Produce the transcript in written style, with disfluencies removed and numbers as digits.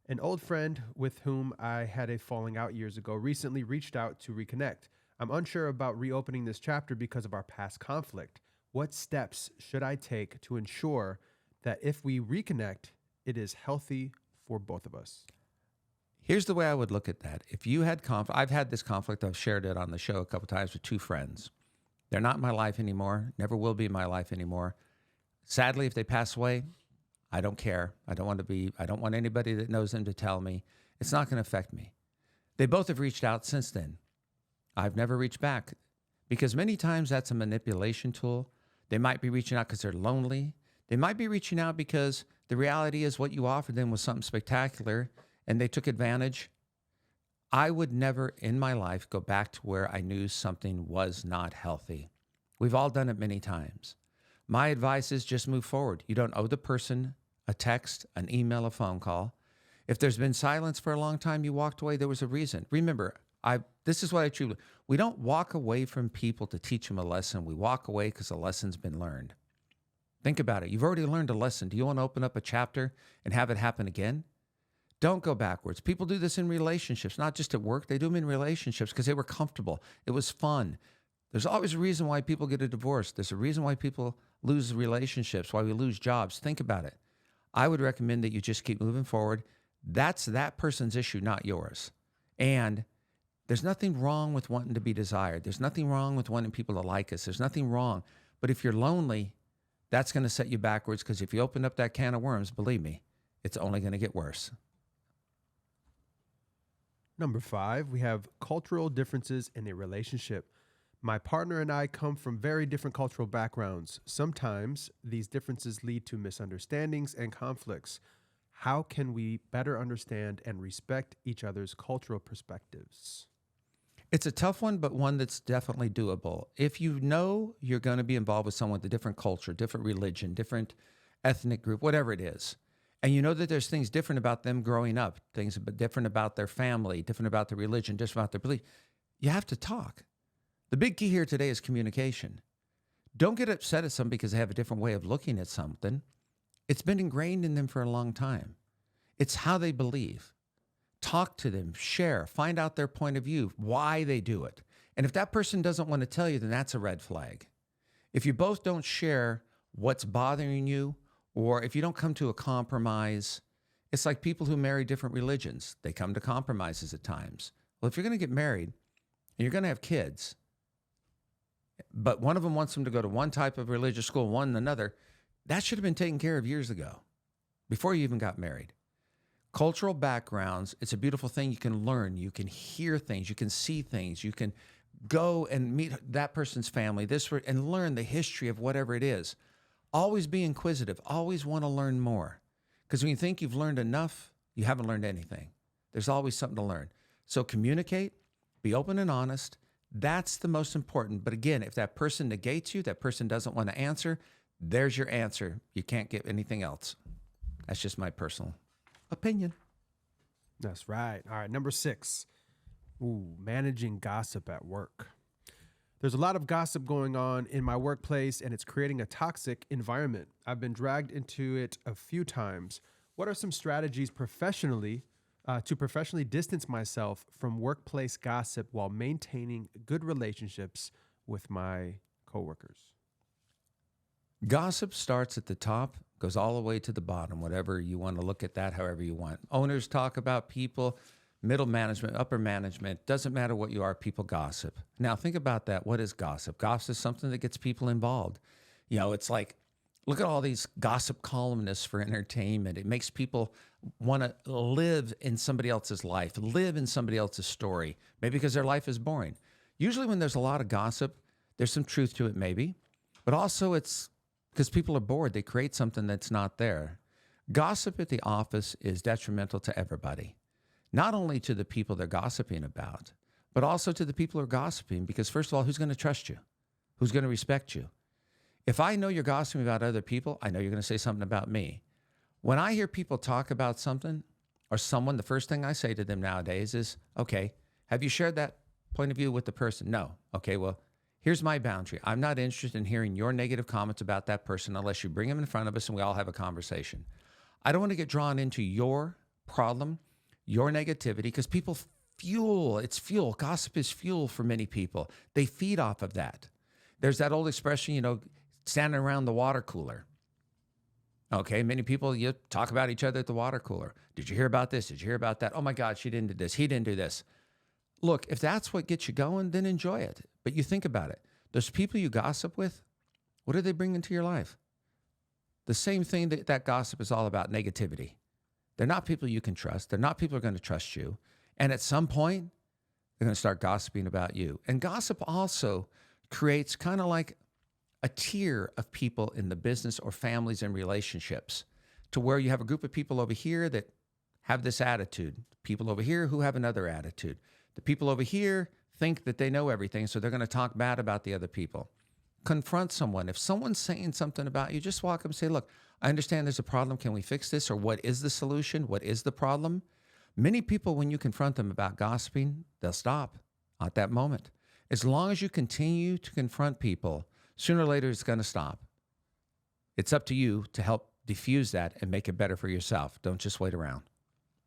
An old friend with whom I had a falling out years ago recently reached out to reconnect. I'm unsure about reopening this chapter because of our past conflict. What steps should I take to ensure that if we reconnect, it is healthy for both of us? Here's the way I would look at that. If you had conflict, I've had this conflict. I've shared it on the show a couple times with two friends. They're not in my life anymore, never will be in my life anymore. Sadly, if they pass away, I don't care. I don't want anybody that knows them to tell me. It's not going to affect me. They both have reached out since then. I've never reached back because many times that's a manipulation tool. They might be reaching out because they're lonely. They might be reaching out because the reality is what you offered them was something spectacular and they took advantage. I would never in my life go back to where I knew something was not healthy. We've all done it many times. My advice is just move forward. You don't owe the person a text, an email, a phone call. If there's been silence for a long time, you walked away, there was a reason. Remember, this is what I truly, we don't walk away from people to teach them a lesson. We walk away because the lesson's been learned. Think about it. You've already learned a lesson. Do you want to open up a chapter and have it happen again? Don't go backwards. People do this in relationships, not just at work. They do them in relationships because they were comfortable. It was fun. There's always a reason why people get a divorce. There's a reason why people lose relationships, why we lose jobs. Think about it. I would recommend that you just keep moving forward. That's that person's issue, not yours. And there's nothing wrong with wanting to be desired. There's nothing wrong with wanting people to like us. There's nothing wrong. But if you're lonely, that's going to set you backwards because if you open up that can of worms, believe me, it's only going to get worse. Number 5, we have cultural differences in a relationship. My partner and I come from very different cultural backgrounds. Sometimes these differences lead to misunderstandings and conflicts. How can we better understand and respect each other's cultural perspectives? It's a tough one, but one that's definitely doable. If you know you're going to be involved with someone with a different culture, different religion, different ethnic group, whatever it is, and you know that there's things different about them growing up, things different about their family, different about their religion, different about their belief, you have to talk. The big key here today is communication. Don't get upset at someone because they have a different way of looking at something. It's been ingrained in them for a long time. It's how they believe. Talk to them, share, find out their point of view, why they do it. And if that person doesn't want to tell you, then that's a red flag. If you both don't share what's bothering you, or if you don't come to a compromise, it's like people who marry different religions. They come to compromises at times. Well, if you're going to get married and you're going to have kids, but one of them wants them to go to one type of religious school, one another, that should have been taken care of years ago, before you even got married. Cultural backgrounds, it's a beautiful thing. You can learn, you can hear things, you can see things, you can go and meet that person's family, and learn the history of whatever it is. Always be inquisitive, always want to learn more. Because when you think you've learned enough, you haven't learned anything. There's always something to learn. So communicate, be open and honest. That's the most important. But again, if that person negates you, that person doesn't want to answer, there's your answer. You can't get anything else. That's just my personal opinion. That's right. All right, number 6. Managing gossip at work. There's a lot of gossip going on in my workplace, and it's creating a toxic environment. I've been dragged into it a few times. What are some strategies to professionally distance myself from workplace gossip while maintaining good relationships with my coworkers? Gossip starts at the top, goes all the way to the bottom, whatever you want to look at that, however you want. Owners talk about people, middle management, upper management, doesn't matter what you are, people gossip. Now think about that. What is gossip? Gossip is something that gets people involved. You know, it's like, look at all these gossip columnists for entertainment. It makes people want to live in somebody else's life, live in somebody else's story, maybe because their life is boring. Usually when there's a lot of gossip, there's some truth to it maybe, but also it's because people are bored. They create something that's not there. Gossip at the office is detrimental to everybody, not only to the people they're gossiping about, but also to the people who are gossiping, because first of all, who's going to trust you? Who's going to respect you? If I know you're gossiping about other people, I know you're going to say something about me. When I hear people talk about something or someone, the first thing I say to them nowadays is, okay, have you shared that point of view with the person? No. Okay, well, here's my boundary. I'm not interested in hearing your negative comments about that person unless you bring them in front of us and we all have a conversation. I don't want to get drawn into your problem, your negativity, because people it's fuel. Gossip is fuel for many people. They feed off of that. There's that old expression, standing around the water cooler. Okay, many people, you talk about each other at the water cooler. Did you hear about this? Did you hear about that? Oh my God, she didn't do this. He didn't do this. Look, if that's what gets you going, then enjoy it. But you think about it. Those people you gossip with, what are they bringing to your life? The same thing that gossip is all about, negativity. They're not people you can trust. They're not people who are going to trust you. And at some point, they're going to start gossiping about you. And gossip also creates kind of like a tier of people in the business or families and relationships, to where you have a group of people over here that have this attitude, people over here who have another attitude. The people over here think that they know everything, so they're going to talk bad about the other people. Confront someone. If someone's saying something about you, just walk up and say, look, I understand there's a problem. Can we fix this? Or what is the solution? What is the problem? Many people, when you confront them about gossiping, they'll stop at that moment. As long as you continue to confront people, sooner or later it's going to stop. It's up to you to help diffuse that and make it better for yourself. Don't just wait around.